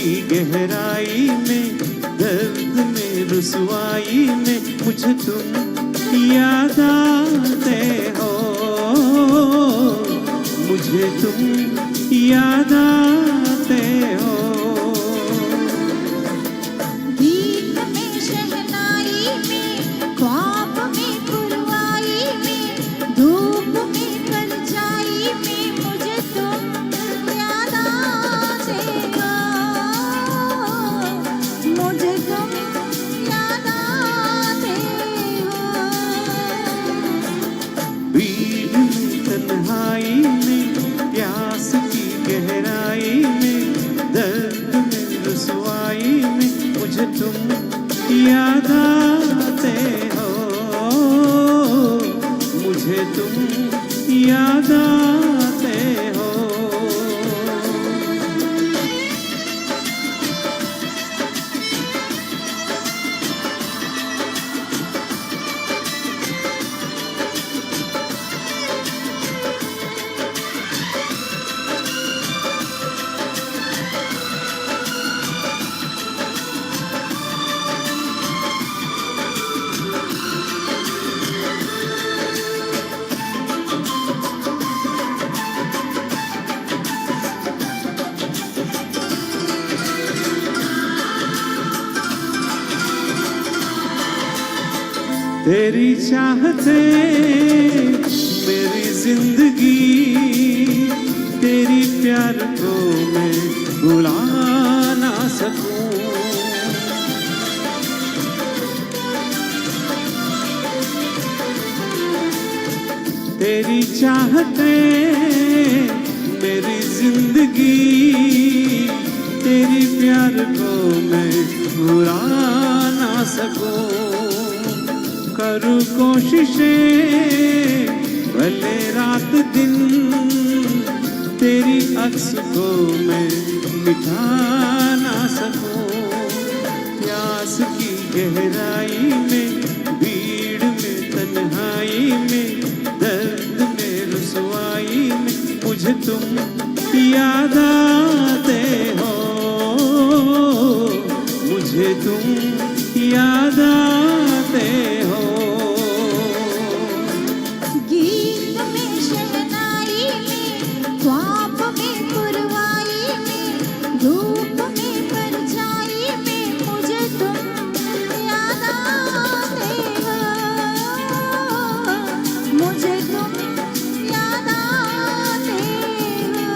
की गहराई में, दर्द में रुसवाई में मुझे तुम याद आते हो, मुझे तुम याद आते हो। गीत में शहनाई में, ख्वाब में पुरवाई में, धूप में परछाई में मुझे तुम याद आते हो, मुझे तुम याद आते हो। भीड़ में तन्हाई में, प्यास की गहराई में, दर्द में रुसवाई में मुझे तुम याद आते हो, मुझे तुम याद आते हो। तेरी चाहते मेरी जिंदगी, तेरी प्यार को मैं भुला ना सकूं। तेरी चाहते मेरी जिंदगी, तेरी प्यार को मैं भुला ना सकूं। करूँ कोशिशें भले रात दिन, तेरी अक्स को मैं मिटा ना सकूं। प्यास की गहराई में, भीड़ में तन्हाई में, दर्द में रुसवाई में मुझे तुम याद आते हो, मुझे तुम याद आते हो। गीत में शहनाई में, ख्वाब में पुरवाई में, धूप में परछाई में मुझे तुम याद आते हो, मुझे तुम याद आते हो।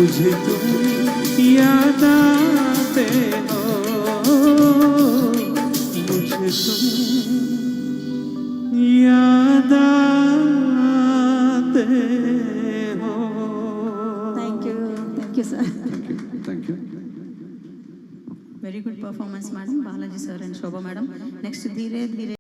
मुझे तुम याद आते हो, मुझे तुम याद आते हो। Thank you sir. Thank you. Very good performance madam, Balaji sir and Shobha madam. Next ಧೀರೆ ಧೀರೆ